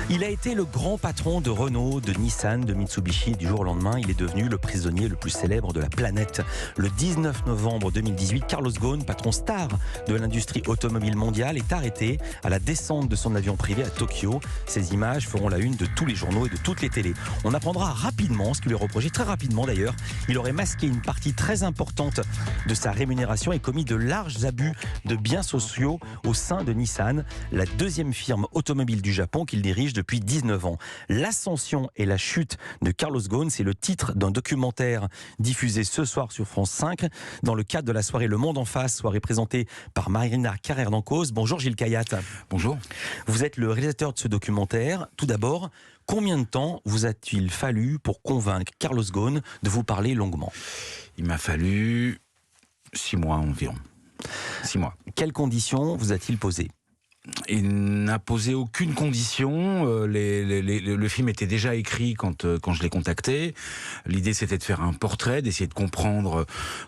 Il a été le grand patron de Renault, de Nissan, de Mitsubishi. Du jour au lendemain, il est devenu le prisonnier le plus célèbre de la planète. Le 19 novembre 2018, Carlos Ghosn, patron star de l'industrie automobile mondiale, est arrêté à la descente de son avion privé à Tokyo. Ces images feront la une de tous les journaux et de toutes les télés. On apprendra rapidement ce qui lui est reproché, très rapidement d'ailleurs. Il aurait masqué une partie très importante de sa rémunération et commis de larges abus de biens sociaux au sein de Nissan, la deuxième firme automobile du Japon qu'il dirige depuis 19 ans. L'ascension et la chute de Carlos Ghosn, c'est le titre d'un documentaire diffusé ce soir sur France 5 dans le cadre de la soirée Le Monde en face, soirée présentée par Marina Carrère d'Encausse. Bonjour Gilles Kayat. Bonjour. Vous êtes le réalisateur de ce documentaire. Tout d'abord, combien de temps vous a-t-il fallu pour convaincre Carlos Ghosn de vous parler longuement ? Il m'a fallu 6 mois environ. 6 mois. Quelles conditions vous a-t-il posées ? Il n'a posé aucune condition. Le film était déjà écrit quand je l'ai contacté. L'idée, c'était de faire un portrait, d'essayer de comprendre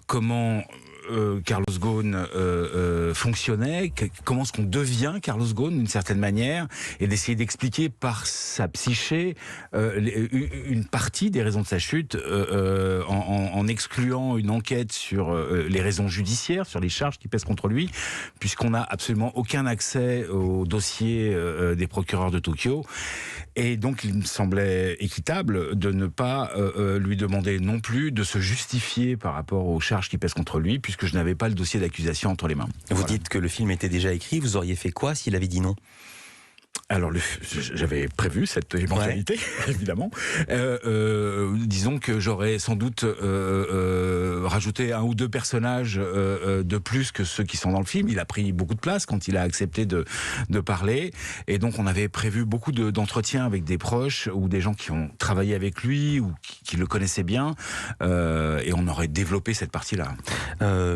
comment Carlos Ghosn fonctionnait, comment est-ce qu'on devient Carlos Ghosn d'une certaine manière, et d'essayer d'expliquer par sa psyché une partie des raisons de sa chute, en excluant une enquête sur les raisons judiciaires, sur les charges qui pèsent contre lui, puisqu'on n'a absolument aucun accès au dossier des procureurs de Tokyo. Et donc, il me semblait équitable de ne pas lui demander non plus de se justifier par rapport aux charges qui pèsent contre lui, puisque je n'avais pas le dossier d'accusation entre les mains. Vous dites que le film était déjà écrit, vous auriez fait quoi s'il avait dit non ? Alors, j'avais prévu cette éventualité, évidemment. Disons que j'aurais sans doute rajouté 1 ou 2 personnages de plus que ceux qui sont dans le film. Il a pris beaucoup de place quand il a accepté de parler. Et donc, on avait prévu beaucoup d'entretiens avec des proches ou des gens qui ont travaillé avec lui ou qui le connaissaient bien. Et on aurait développé cette partie-là.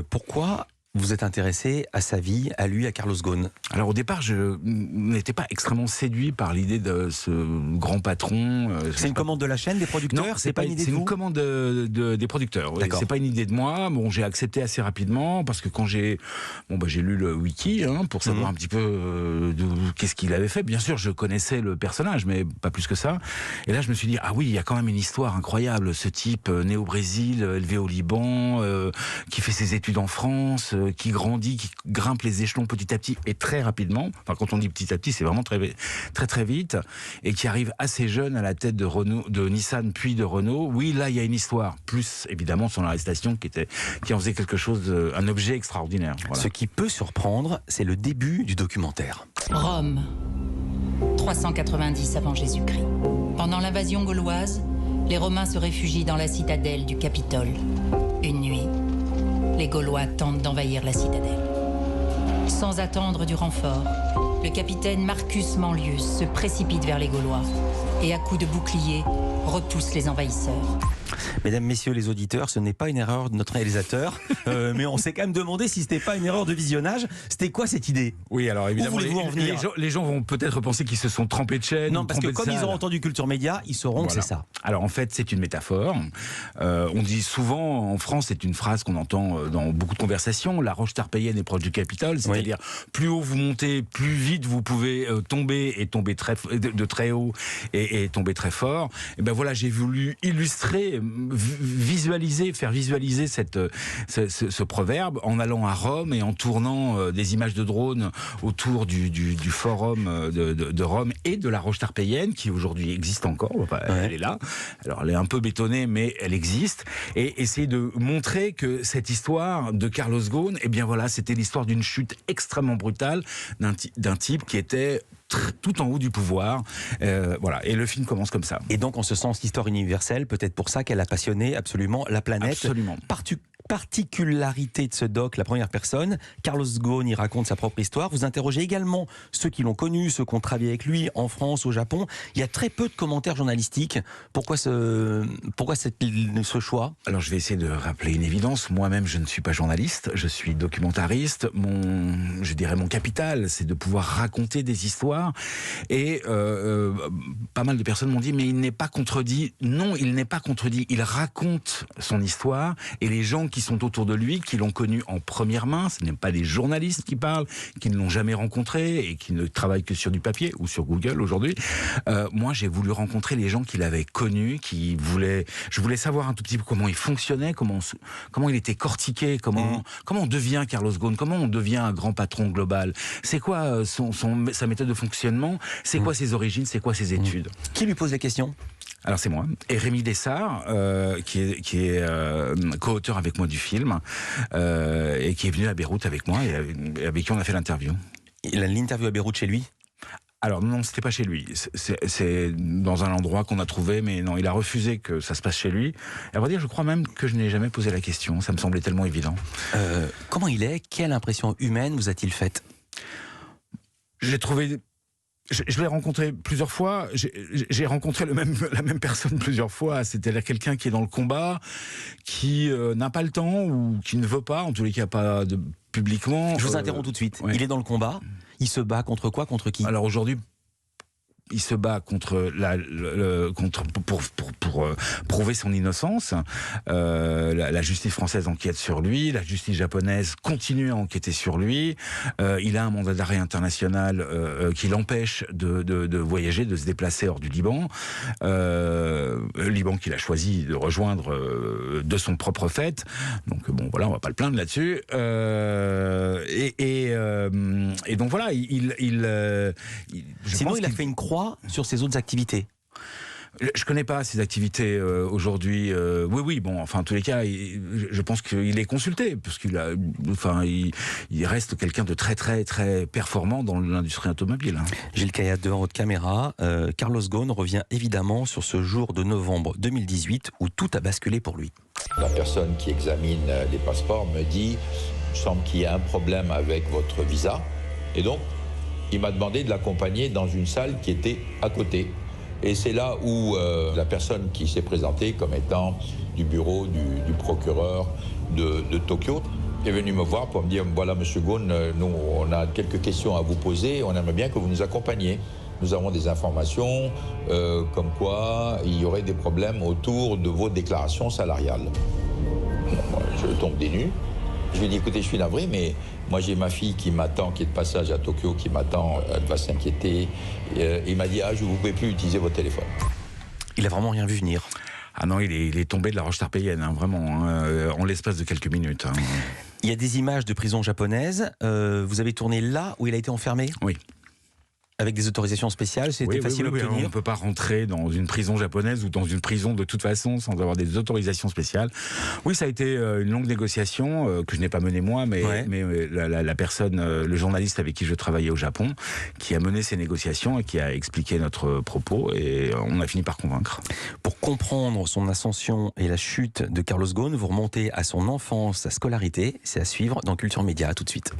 Pourquoi vous êtes intéressé à sa vie, à lui, à Carlos Ghosn ? Alors au départ, je n'étais pas extrêmement séduit par l'idée de ce grand patron. C'est une commande de la chaîne, des producteurs ? Non, c'est pas une idée de vous ? C'est une commande des producteurs. Oui. C'est pas une idée de moi. Bon, j'ai accepté assez rapidement parce que quand j'ai lu le wiki pour savoir un petit peu qu'est-ce qu'il avait fait. Bien sûr, je connaissais le personnage, mais pas plus que ça. Et là, je me suis dit ah oui, il y a quand même une histoire incroyable. Ce type né au Brésil, élevé au Liban, qui fait ses études en France, qui grandit, qui grimpe les échelons petit à petit et très rapidement. Enfin, quand on dit petit à petit, c'est vraiment très très très vite, et qui arrive assez jeune à la tête de Renault, de Nissan puis de Renault. Oui, là, il y a une histoire. Plus évidemment son arrestation qui en faisait quelque chose, un objet extraordinaire. Voilà. Ce qui peut surprendre, c'est le début du documentaire. Rome, 390 avant Jésus-Christ. Pendant l'invasion gauloise, les Romains se réfugient dans la citadelle du Capitole. Une nuit, les Gaulois tentent d'envahir la citadelle. Sans attendre du renfort, le capitaine Marcus Manlius se précipite vers les Gaulois et à coups de bouclier repousse les envahisseurs. Mesdames, messieurs les auditeurs, ce n'est pas une erreur de notre réalisateur, mais on s'est quand même demandé si c'était pas une erreur de visionnage. C'était quoi cette idée ? Oui, alors évidemment, Où voulez-vous en venir ? les gens vont peut-être penser qu'ils se sont trempés de chaîne. Non, parce que comme ils ont entendu Culture Média, ils sauront que c'est ça. Alors en fait, c'est une métaphore. On dit souvent en France, c'est une phrase qu'on entend dans beaucoup de conversations, la roche tarpéienne est proche du Capitole, c'est-à-dire plus haut vous montez, plus vite vous pouvez tomber et tomber de très haut et tomber très fort. Et ben voilà, j'ai voulu illustrer, faire visualiser ce proverbe en allant à Rome et en tournant des images de drones autour du forum de Rome et de la roche tarpéienne qui aujourd'hui existe encore. Enfin, elle est là. Alors elle est un peu bétonnée, mais elle existe. Et essayer de montrer que cette histoire de Carlos Ghosn, eh bien voilà, c'était l'histoire d'une chute extrêmement brutale d'un type qui était tout en haut du pouvoir, voilà. Et le film commence comme ça. Et donc, en ce sens, l'histoire universelle, peut-être pour ça qu'elle a passionné absolument la planète. Absolument. Particularité de ce doc, la première personne, Carlos Ghosn y raconte sa propre histoire. Vous interrogez également ceux qui l'ont connu, ceux qui ont travaillé avec lui en France, au Japon. Il y a très peu de commentaires journalistiques. Pourquoi ce choix ? Alors je vais essayer de rappeler une évidence. Moi-même, je ne suis pas journaliste, je suis documentariste. Mon capital, c'est de pouvoir raconter des histoires. Et pas mal de personnes m'ont dit, mais il n'est pas contredit. Non, il n'est pas contredit. Il raconte son histoire et les gens qui qui sont autour de lui, qui l'ont connu en première main. Ce n'est pas des journalistes qui parlent, qui ne l'ont jamais rencontré et qui ne travaillent que sur du papier ou sur Google aujourd'hui. Moi, j'ai voulu rencontrer les gens qui l'avaient connu, je voulais savoir un tout petit peu comment il fonctionnait, comment il était cortiqué, comment on devient Carlos Ghosn, comment on devient un grand patron global. C'est quoi sa méthode de fonctionnement, c'est quoi ses origines, c'est quoi ses études. Qui lui pose les questions ? Alors c'est moi, et Rémi Dessart, qui est co-auteur avec moi du film, et qui est venu à Beyrouth avec moi, et avec qui on a fait l'interview. L'interview à Beyrouth chez lui ? Alors non, c'était pas chez lui. C'est dans un endroit qu'on a trouvé, mais non, il a refusé que ça se passe chez lui. Et à vrai dire, je crois même que je n'ai jamais posé la question. Ça me semblait tellement évident. Comment il est ? Quelle impression humaine vous a-t-il faite ? J'ai trouvé... Je l'ai rencontré plusieurs fois. J'ai rencontré la même personne plusieurs fois. C'est-à-dire quelqu'un qui est dans le combat, qui n'a pas le temps ou qui ne veut pas, en tous les cas pas publiquement. Je vous interromps tout de suite. Ouais. Il est dans le combat. Il se bat contre quoi ? Contre qui ? Alors aujourd'hui, il se bat contre pour prouver son innocence. La justice française enquête sur lui, la justice japonaise continue à enquêter sur lui. Il a un mandat d'arrêt international qui l'empêche de voyager, de se déplacer hors du Liban. Le Liban qu'il a choisi de rejoindre de son propre fait. Donc bon, voilà, on va pas le plaindre là-dessus. Et donc voilà, Sinon, il a fait une croix sur ses autres activités. Je connais pas ses activités aujourd'hui. Oui, bon, enfin, en tous les cas, je pense qu'il est consulté, parce il reste quelqu'un de très, très, très performant dans l'industrie automobile. Gilles Kayat, devant votre caméra, Carlos Ghosn revient évidemment sur ce jour de novembre 2018 où tout a basculé pour lui. La personne qui examine les passeports me dit « Il semble qu'il y a un problème avec votre visa ». Et donc, il m'a demandé de l'accompagner dans une salle qui était à côté. Et c'est là où la personne qui s'est présentée comme étant du bureau du procureur de Tokyo est venue me voir pour me dire « Voilà, monsieur Ghosn, nous, on a quelques questions à vous poser, on aimerait bien que vous nous accompagniez. Nous avons des informations comme quoi il y aurait des problèmes autour de vos déclarations salariales. » Moi, je tombe des nues. Je lui ai dit, écoutez, je suis navré, mais moi j'ai ma fille qui m'attend, qui est de passage à Tokyo, qui m'attend, elle va s'inquiéter. Il m'a dit, vous ne pouvez plus utiliser votre téléphone. Il a vraiment rien vu venir. Ah non, il est tombé de la roche tarpéienne, vraiment, en l'espace de quelques minutes. Il y a des images de prison japonaise. Vous avez tourné là où il a été enfermé ? Oui. Avec des autorisations spéciales, c'était facile à obtenir. On ne peut pas rentrer dans une prison japonaise ou dans une prison de toute façon sans avoir des autorisations spéciales. Oui, ça a été une longue négociation que je n'ai pas menée moi, mais la personne, le journaliste avec qui je travaillais au Japon, qui a mené ces négociations et qui a expliqué notre propos, et on a fini par convaincre. Pour comprendre son ascension et la chute de Carlos Ghosn, vous remontez à son enfance, sa scolarité. C'est à suivre dans Culture Média. À tout de suite.